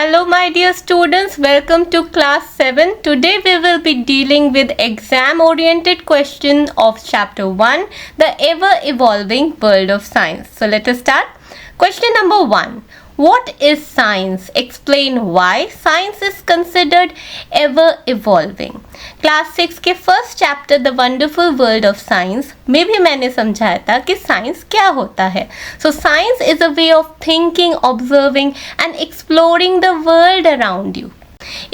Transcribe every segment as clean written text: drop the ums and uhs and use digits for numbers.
Hello my dear students, welcome to class 7. Today we will be dealing with exam oriented question of chapter 1, the ever evolving world of science. So let us start. Question number 1. What is science? Explain why science is considered ever evolving. Class 6 के first chapter the wonderful world of science में भी मैंने समझाया था कि science क्या होता है. So science is a way of thinking, observing and exploring the world around you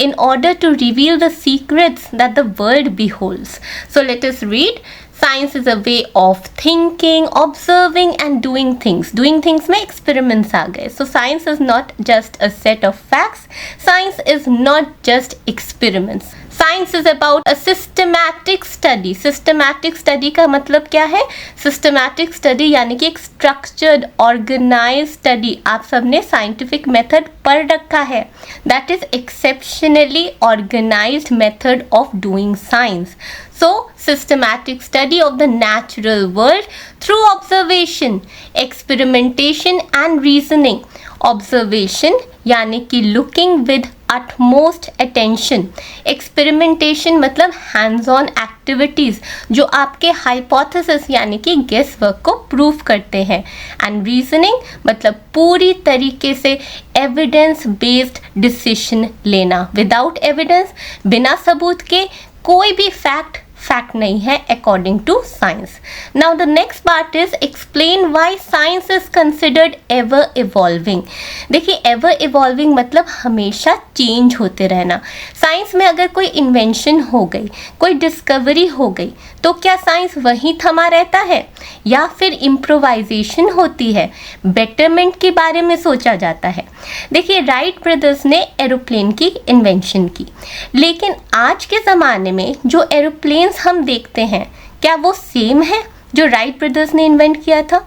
in order to reveal the secrets that the world beholds. So let us read. Science is a way of thinking, observing and doing things. Doing things में experiments आ गए. So science is not just a set of facts. Science is not just experiments. Science is about a systematic study. Systematic study का मतलब क्या है? Systematic study यानी कि एक structured, organized study. आप सबने scientific method पढ़ रखा है. That is exceptionally organized method of doing science. So, systematic study of the natural world through observation, experimentation and reasoning. Observation यानी कि looking with utmost attention. Experimentation मतलब hands on activities जो आपके hypothesis यानी कि guess work को prove करते हैं. And reasoning मतलब पूरी तरीके से evidence based decision लेना. Without evidence, बिना सबूत के कोई भी फैक्ट नहीं है according to science. Now the next part is explain why science is considered ever evolving. देखिए ever evolving मतलब हमेशा चेंज होते रहना. साइंस में अगर कोई इन्वेंशन हो गई, कोई डिस्कवरी हो गई, तो क्या साइंस वहीं थमा रहता है या फिर इम्प्रोवाइजेशन होती है, बेटरमेंट के बारे में सोचा जाता है. देखिए राइट ब्रदर्स ने एरोप्लेन की इन्वेंशन की, लेकिन आज के ज़माने में जो एरोप्लेन्स हम देखते हैं क्या वो सेम है जो राइट ब्रदर्स ने इन्वेंट किया था?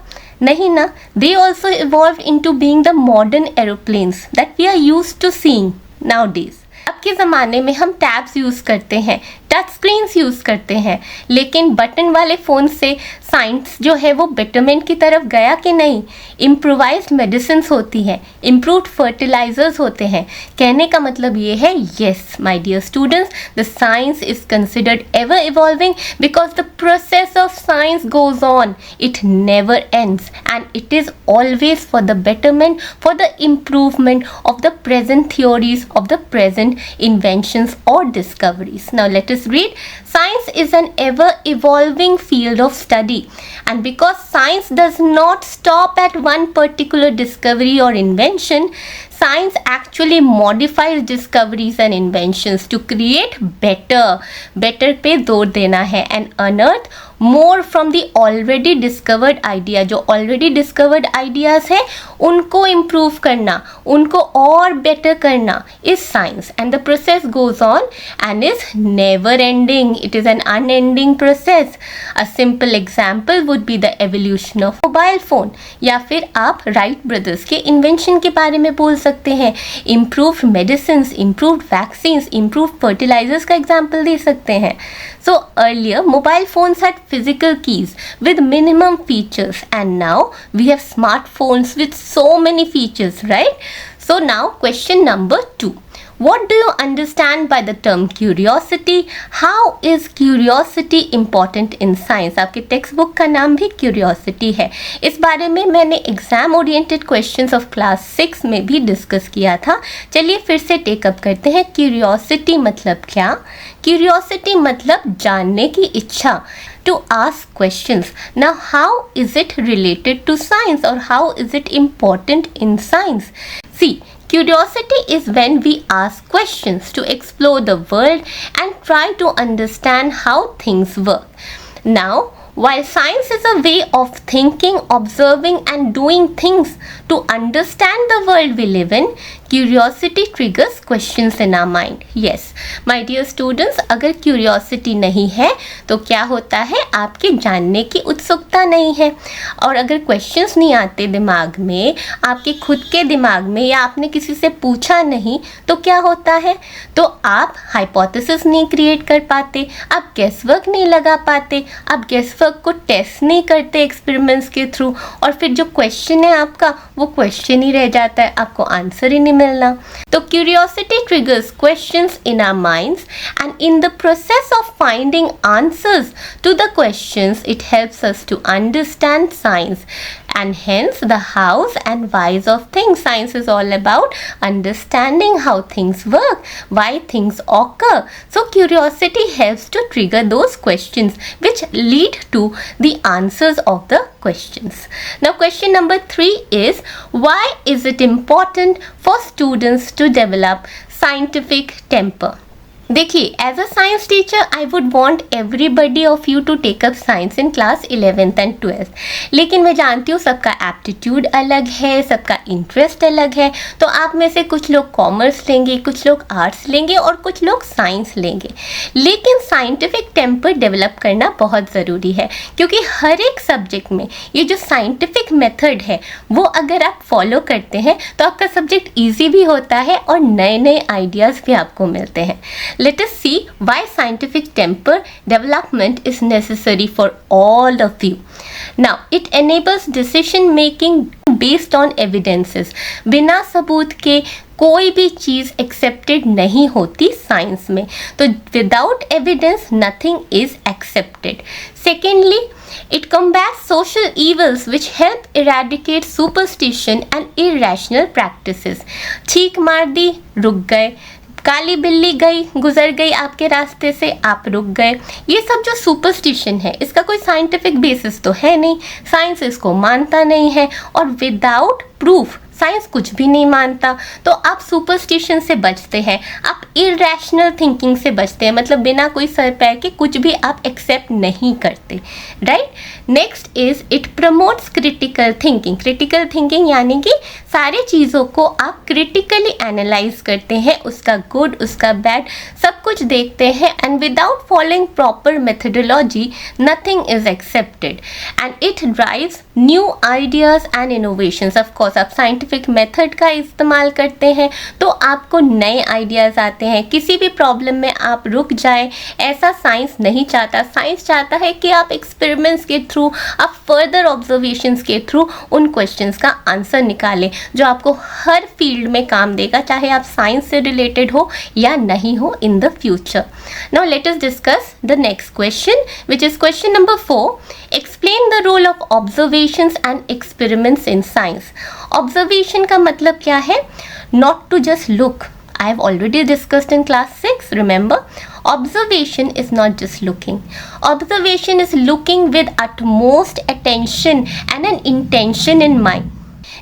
नहीं ना. They also evolve into being the modern aeroplanes that we are used to seeing nowadays. अब के ज़माने में हम टैब्स यूज़ करते हैं, टच स्क्रीन्स यूज़ करते हैं, लेकिन बटन वाले फ़ोन से साइंस जो है वो बेटरमेंट की तरफ गया कि नहीं? इम्प्रोवाइज्ड मेडिसिन्स होती हैं, इम्प्रूव्ड फर्टिलाइजर्स होते हैं. कहने का मतलब ये है, yes my dear students, the science is considered ever evolving because the process of science goes on. It never ends and it is always for the betterment, for the improvement of the present theories, of the present inventions or discoveries. Now let us read. Science is an ever evolving field of study, and because science does not stop at one particular discovery or invention, science actually modifies discoveries and inventions to create better पे जोर देना है, and unearth more from the already discovered idea. जो already discovered ideas है उनको improve करना, उनको और better करना is science, and the process goes on and is never ending. It is an unending process. A simple example would be the evolution of mobile phone, या फिर आप Wright brothers के invention के बारे में बोल सकते हैं. improved medicines, improved vaccines, improved fertilizers का example दे सकते हैं. So earlier mobile phones had physical keys with minimum features, and now we have smartphones with so many features, right? So now question number 2. What do you understand by the term curiosity? How is curiosity important in science? आपके text book का नाम भी curiosity है. इस बारे में मैंने exam oriented questions of class 6 में भी डिस्कस किया था. चलिए फिर से टेकअप करते हैं. क्यूरियोसिटी मतलब क्या? क्यूरियोसिटी मतलब जानने की इच्छा, to ask questions. Now how is it related to science, or how is it important in science? See, curiosity is when we ask questions to explore the world and try to understand how things work. Now, while science is a way of thinking, observing and doing things to understand the world we live in, curiosity triggers questions in our mind. Yes, my dear students, अगर curiosity नहीं है तो क्या होता है? आपके जानने की उत्सुकता नहीं है, और अगर questions नहीं आते दिमाग में, आपके खुद के दिमाग में, या आपने किसी से पूछा नहीं, तो क्या होता है? तो आप hypothesis नहीं create कर पाते, आप guess work नहीं लगा पाते, आप guess work को टेस्ट नहीं करते एक्सपेरिमेंट्स के थ्रू, और फिर जो क्वेश्चन है आपका वो क्वेश्चन ही रह जाता है, आपको आंसर ही नहीं मिलना। तो curiosity triggers questions in our minds, and in the process of finding answers to the questions, it helps us to understand science and hence the hows and whys of things. Science is all about understanding how things work, why things occur. So curiosity helps to trigger those questions which lead to the answers of the questions. Now question number 3 is, why is it important for students to develop scientific temper? देखिए, as a science teacher I would want everybody of you to take up science in class 11th and 12th, लेकिन मैं जानती हूँ सबका aptitude अलग है, सबका interest अलग है। तो आप में से कुछ लोग कॉमर्स लेंगे, कुछ लोग आर्ट्स लेंगे और कुछ लोग साइंस लेंगे, लेकिन साइंटिफिक टेम्पर डेवलप करना बहुत ज़रूरी है, क्योंकि हर एक सब्जेक्ट में ये जो साइंटिफिक मेथड है वो अगर आप फॉलो करते हैं तो आपका सब्जेक्ट ईजी भी होता है और नए नए आइडियाज़ भी आपको मिलते हैं। Let us see why scientific temper development is necessary for all of you. Now, it enables decision making based on evidences. बिना सबूत के कोई भी चीज़ एक्सेप्टेड नहीं होती साइंस में, तो without evidence nothing is accepted. Secondly, it combats social evils which help eradicate superstition and irrational practices. छींक मार दी, रुक गए, काली बिल्ली गई गुजर गई आपके रास्ते से, आप रुक गए, ये सब जो सुपरस्टिशन है इसका कोई साइंटिफिक बेसिस तो है नहीं, साइंस इसको मानता नहीं है, और विदाउट प्रूफ साइंस कुछ भी नहीं मानता। तो आप सुपरस्टिशन से बचते हैं, आप इरेशनल थिंकिंग से बचते हैं, मतलब बिना कोई सर पैर के कुछ भी आप एक्सेप्ट नहीं करते, right. Next is it promotes critical thinking. Critical thinking यानी कि सारी चीज़ों को आप क्रिटिकली एनालाइज करते हैं, उसका गुड उसका बैड सब कुछ देखते हैं, and without following proper methodology nothing is accepted, and it drives new ideas and innovations. Of course आप साइंटिफिक मेथड का इस्तेमाल करते हैं तो आपको नए आइडियाज़ आते हैं। किसी भी प्रॉब्लम में आप रुक जाए, ऐसा साइंस नहीं चाहता। साइंस चाहता है कि आप एक्सपेरिमेंट्स के थ्रू, आप फर्दर ऑब्जर्वेशंस के थ्रू उन क्वेश्चंस का आंसर निकालें जो आपको हर फील्ड में काम देगा, चाहे आप साइंस से रिलेटेड हो या नहीं हो in the future. Now let us discuss the next question which is question number 4। Explain the role of observations and experiments in science. Observation का मतलब क्या है? Not to just look. I have already discussed in class 6, remember? Observation is not just looking. Observation is looking with utmost attention and an intention in mind.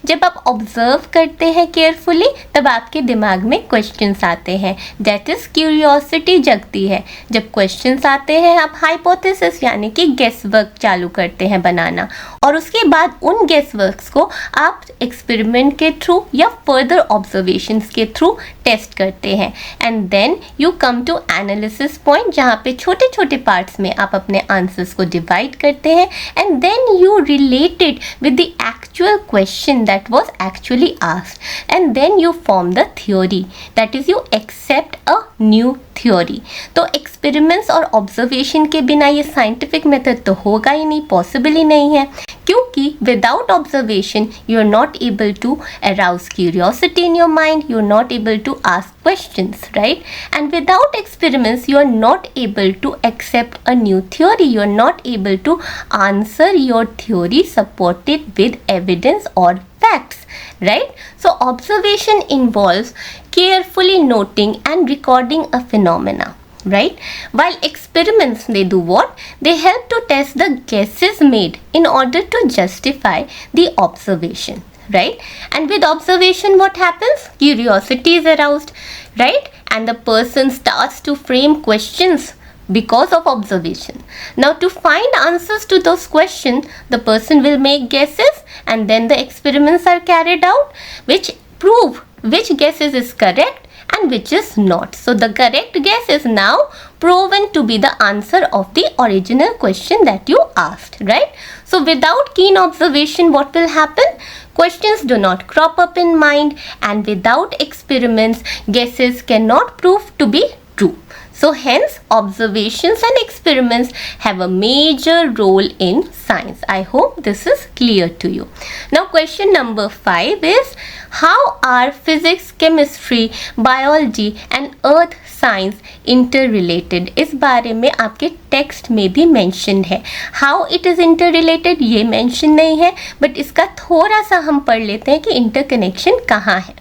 जब आप observe करते हैं carefully तब आपके दिमाग में क्वेश्चंस आते हैं, दैट इज क्यूरियोसिटी जगती है। जब क्वेश्चंस आते हैं आप हाइपोथेसिस यानी कि गेस वर्क चालू करते हैं बनाना, और उसके बाद उन गेस वर्क्स को आप एक्सपेरिमेंट के थ्रू या फर्दर ऑब्जर्वेशंस के थ्रू टेस्ट करते हैं, and then you come to analysis point जहाँ पे छोटे छोटे पार्ट्स में आप अपने आंसर्स को डिवाइड करते हैं, and then you related with the actual question that was actually asked, and then you form the theory, that is you accept a new theory. तो एक्सपेरिमेंट्स और ऑब्जर्वेशन के बिना ये साइंटिफिक मेथड तो होगा ही नहीं, पॉसिबल ही नहीं है, क्योंकि without observation you are not able to arouse curiosity in your mind, you are not able to ask questions, right? And without experiments you are not able to accept a new theory, you are not able to answer your theory supported with evidence or facts, right? So observation involves carefully noting and recording a phenomena, right? While experiments, they do what? They help to test the guesses made in order to justify the observation, right? And with observation what happens? Curiosity is aroused, right? And the person starts to frame questions because of observation. Now to find answers to those questions, the person will make guesses, and then the experiments are carried out which prove which guesses is correct and which is not. So the correct guess is now proven to be the answer of the original question that you asked, right? So without keen observation what will happen? Questions do not crop up in mind, and without experiments guesses cannot prove to be true. So hence observations and experiments have a major role in science. I hope this is clear to you. Now question number 5 is, how are physics, chemistry, biology and earth science interrelated? इस बारे में आपके text में भी mention है. How it is interrelated ये mention नहीं है, बट इसका थोड़ा सा हम पढ़ लेते हैं कि इंटरकनेक्शन कहाँ है.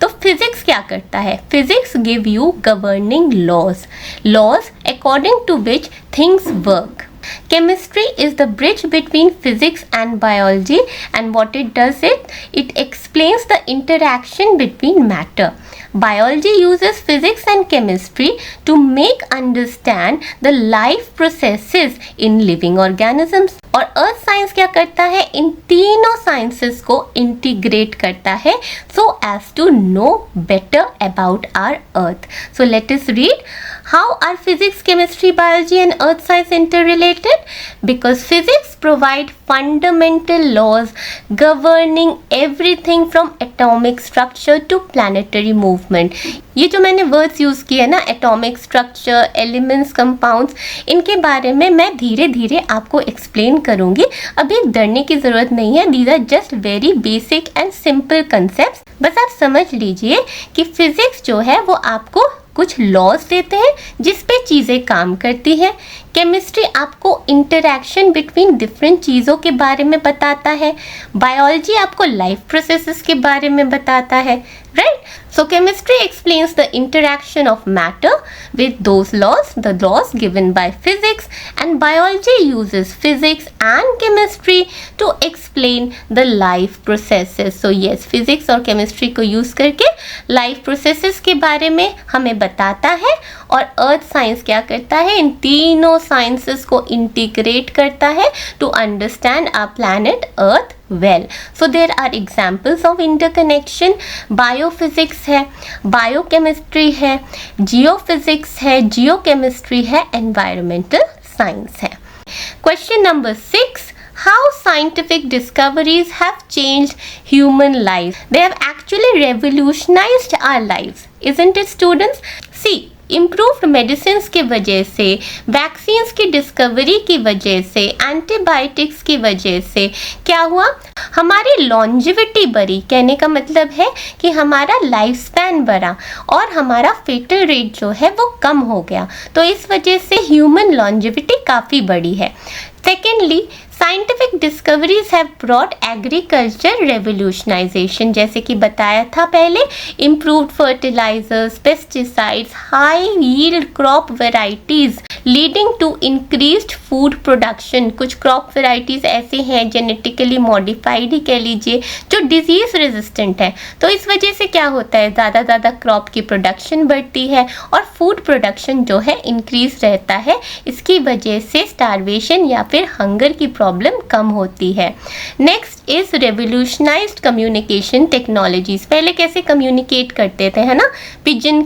तो फिजिक्स क्या करता है? Physics give you governing laws according to which things work. Chemistry is the bridge between physics and biology, and what it does, it explains the interaction between matter. Biology uses physics and chemistry to make understand the life processes in living organisms. और earth science क्या करता है? इन तीनों sciences को integrate करता है so as to know better about our earth. So let us read. How are physics, chemistry, biology and earth science interrelated? Because physics provide fundamental laws governing everything from atomic structure to planetary movement. ये जो मैंने words use किए ना, atomic structure, elements, compounds, इनके बारे में मैं धीरे धीरे आपको एक्सप्लेन करूँगी. अभी डरने की ज़रूरत नहीं है. These are just very basic and simple concept. बस आप समझ लीजिए कि फिजिक्स जो है वो आपको कुछ लॉज देते हैं जिस पे चीज़ें काम करती हैं. केमिस्ट्री आपको इंटरैक्शन बिटवीन डिफरेंट चीज़ों के बारे में बताता है. बायोलॉजी आपको लाइफ प्रोसेसेस के बारे में बताता है, right? So chemistry explains the interaction of matter with those laws, the laws given by physics, and biology uses physics and chemistry to explain the life processes. So yes, physics और chemistry को use करके life processes के बारे में हमें बताता है. और earth science क्या करता है? इन तीनों sciences को integrate करता है to understand our planet Earth well. So there are examples of interconnection. Biophysics है, biochemistry है, geophysics है, geochemistry है, environmental science है. Question number 6. How scientific discoveries have changed human life? They have actually revolutionized our lives, isn't it, students? See, improved medicines की वजह से, vaccines की discovery की वजह से, एंटीबायोटिक्स की वजह से क्या हुआ? हमारी लॉन्जिविटी बढ़ी. कहने का मतलब है कि हमारा लाइफ स्पैन बढ़ा और हमारा फेटल रेट जो है वो कम हो गया. तो इस वजह से ह्यूमन लॉन्जिविटी काफ़ी बढ़ी है. Secondly, scientific discoveries have brought agriculture revolutionisation. जैसे कि बताया था पहले, improved fertilisers, pesticides, high yield crop varieties leading to increased food production. कुछ क्रॉप वेराइटीज ऐसे हैं, जेनेटिकली मॉडिफाइड ही कह लीजिए, जो डिजीज रेजिस्टेंट है. तो इस वजह से क्या होता है? ज़्यादा क्रॉप की प्रोडक्शन बढ़ती है और फूड प्रोडक्शन जो है इंक्रीज रहता है. इसकी वजह से स्टारवेशन या फिर हंगर की प्रॉब्लम कम होती है. Next is revolutionised communication technologies. पहले कैसे कम्युनिकेट करते थे, है ना? पिजन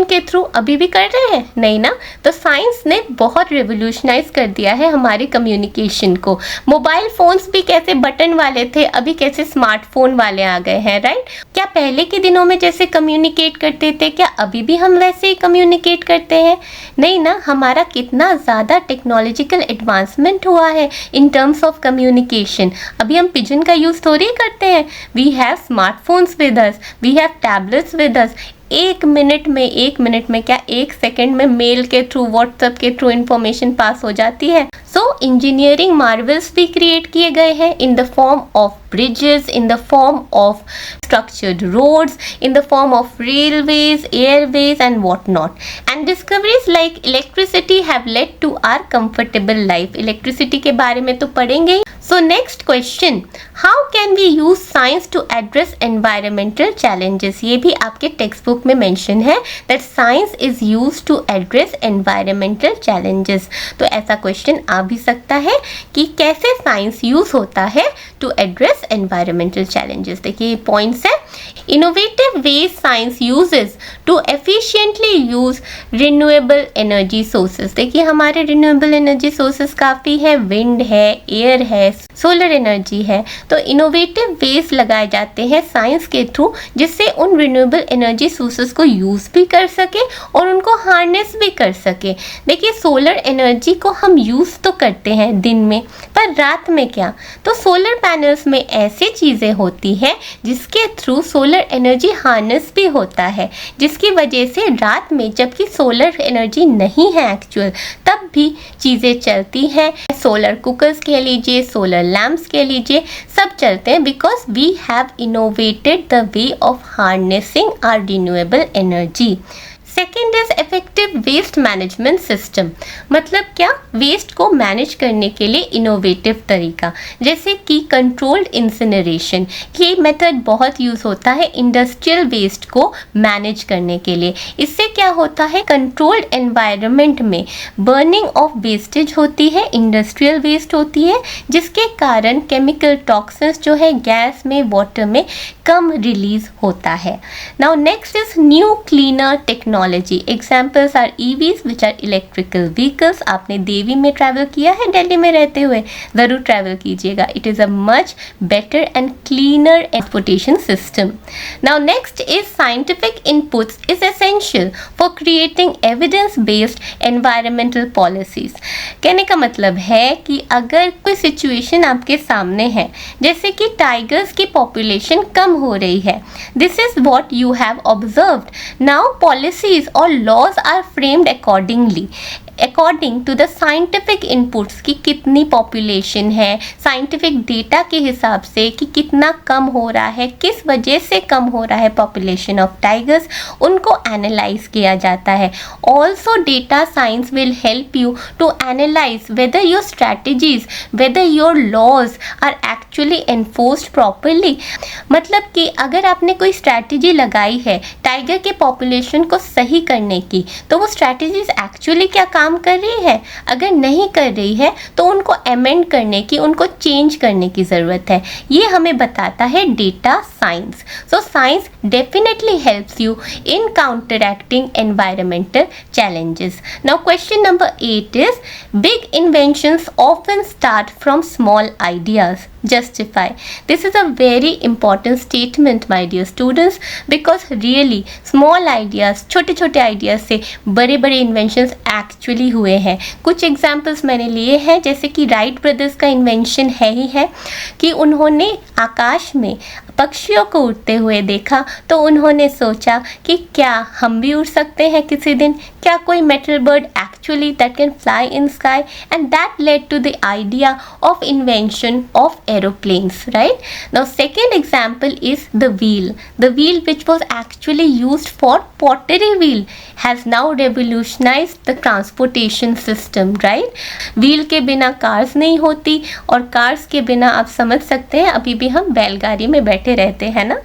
के थ्रू अभी भी कर रहे हैं? नहीं ना. तो साइंस ने बहुत रेवोल्यूशनाइज कर दिया है हमारे कम्युनिकेशन को. मोबाइल फोन्स भी कैसे बटन वाले थे, अभी कैसे स्मार्टफोन वाले आ गए हैं, राइट? क्या पहले के दिनों में जैसे कम्युनिकेट करते थे, क्या अभी भी हम वैसे ही कम्युनिकेट करते हैं? नहीं ना. हमारा कितना ज़्यादा टेक्नोलॉजिकल एडवांसमेंट हुआ है इन टर्म्स ऑफ कम्युनिकेशन. अभी हम पिजन का यूज़ थोड़ी करते हैं. We have smartphones with us, we have tablets with us. एक मिनट में क्या, एक सेकंड में मेल के थ्रू, व्हाट्सएप के थ्रू इंफॉर्मेशन पास हो जाती है. सो इंजीनियरिंग मार्वल्स भी क्रिएट किए गए हैं in the form of bridges, in the form of structured roads, in the form of railways, airways and whatnot. And discoveries like electricity have led to our comfortable life. Electricity के बारे में तो पढ़ेंगे ही. So next question, how can we use science to address environmental challenges? ये भी आपके text book में mention है that science is used to address environmental challenges. तो ऐसा क्वेश्चन आ भी सकता है कि कैसे साइंस यूज होता है टू एड्रेस environmental challenges. देखिए पॉइंट्स है. Innovative ways science uses to efficiently use renewable energy sources. देखिए हमारे रिन्यूएबल एनर्जी सोर्सेस काफ़ी है. विंड है, एयर है, सोलर एनर्जी है, तो इनोवेटिव वेज लगाए जाते हैं साइंस के थ्रू, जिससे उन रिन्यूएबल एनर्जी सोर्सेस को यूज़ भी कर सके और उनको हार्नेस भी कर सके। देखिए, सोलर एनर्जी को हम यूज़ तो करते हैं दिन में, पर रात में क्या? तो सोलर पैनल्स में ऐसी चीज़ें होती हैं जिसके थ्रू सोलर एनर्जी हार्नेस भी होता है, जिसकी वजह से रात में जबकि सोलर एनर्जी नहीं है एक्चुअल, तब भी चीज़ें चलती हैं। सोलर कुकर्स कह लीजिए, सोलर लैम्प्स कह लीजिए, सब चलते हैं because we have innovated the way of harnessing our renewable energy. Second is effective waste management system. मतलब क्या? वेस्ट को मैनेज करने के लिए इनोवेटिव तरीका, जैसे कि कंट्रोल्ड इंसिनरेशन। ये मेथड बहुत यूज़ होता है इंडस्ट्रियल वेस्ट को मैनेज करने के लिए। इससे क्या होता है, कंट्रोल्ड एनवायरनमेंट में बर्निंग ऑफ वेस्टेज होती है, इंडस्ट्रियल वेस्ट होती है, जिसके कारण केमिकल टॉक्सिन्स जो है गैस में, वाटर में कम रिलीज होता है। Now next is new cleaner technology. Examples are EVs which are electrical vehicles. आपने देवी में ट्रैवल किया है दिल्ली में रहते हुए? ज़रूर ट्रैवल कीजिएगा। It is a much better and cleaner transportation system. Now next is scientific inputs is essential for creating evidence based environmental policies. कहने का मतलब है कि अगर कोई सिचुएशन आपके सामने है, जैसे कि टाइगर्स की पॉपुलेशन कम हो रही है, this is what you have observed. Now policies और laws are framed accordingly, according to the scientific inputs की कितनी पॉपुलेशन है, साइंटिफिक डेटा के हिसाब से कि कितना कम हो रहा है, किस वजह से कम हो रहा है पॉपुलेशन ऑफ टाइगर्स, उनको एनालाइज किया जाता है। Also data science will help you to analyse whether your strategies, whether your laws are actually enforced properly. मतलब कि अगर आपने कोई स्ट्रैटेजी लगाई है टाइगर के पॉपुलेशन को सही करने की, तो वो स्ट्रैटेजीज एक्चुअली क्या काम कर रही है? अगर नहीं कर रही है तो उनको अमेंड करने की, उनको चेंज करने की ज़रूरत है। ये हमें बताता है data science. So science definitely helps you in counteracting environmental challenges. Now question number 8 is big inventions often start from small ideas. Justify. This is a very important statement my dear students, because really small ideas, छोटे छोटे ideas से बड़े बड़े inventions actually हुए हैं। कुछ examples मैंने लिए हैं, जैसे कि राइट ब्रदर्स का invention है ही है कि उन्होंने आकाश में पक्षियों को उड़ते हुए देखा, तो उन्होंने सोचा कि क्या हम भी उड़ सकते हैं किसी दिन? क्या कोई metal bird actually that can fly in sky? And that led to the idea of invention of aeroplanes, right? Now second example is the wheel. The wheel which was actually used for pottery wheel has now revolutionized the transportation system, right? Wheel के बिना cars नहीं होती, और cars के बिना आप समझ सकते हैं अभी भी हम बैलगाड़ी में बैठे रहते हैं ना।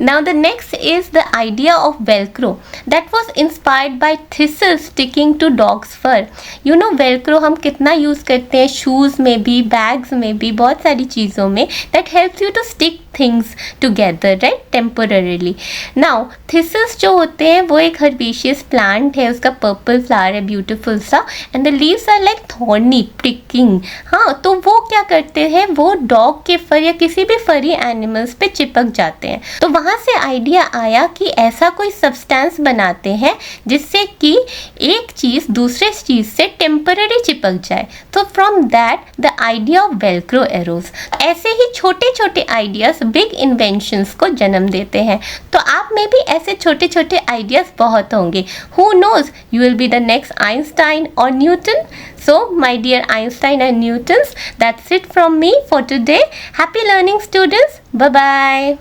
Now the next is the idea of velcro that was inspired by thistles sticking to dog's fur. You know velcro हम कितना यूज़ करते हैं, शूज़ में भी, बैग्स में भी, बहुत सारी चीज़ों में, that helps you to stick things together, right, temporarily. Now thistles जो होते हैं वो एक herbaceous plant है, उसका पर्पल फ्लावर है ब्यूटीफुल सा, and the leaves are like thorny pricking. हाँ, तो वो क्या करते हैं, वो डॉग के फर या किसी भी फरी एनिमल्स पे चिपक जाते हैं। तो वहाँ से आइडिया आया कि ऐसा कोई सब्सटेंस बनाते हैं जिससे कि एक चीज़ दूसरे चीज़ से टेम्पररी चिपक जाए। तो from that the idea of Velcro arrows. ऐसे ही छोटे छोटे आइडियाज बिग इन्वेंशंस को जन्म देते हैं। तो आप में भी ऐसे छोटे छोटे आइडियाज बहुत होंगे। Who knows, you will be the next Einstein और Newton. So my dear Einstein and Newtons, that's it from me for today. Happy learning students. Bye bye.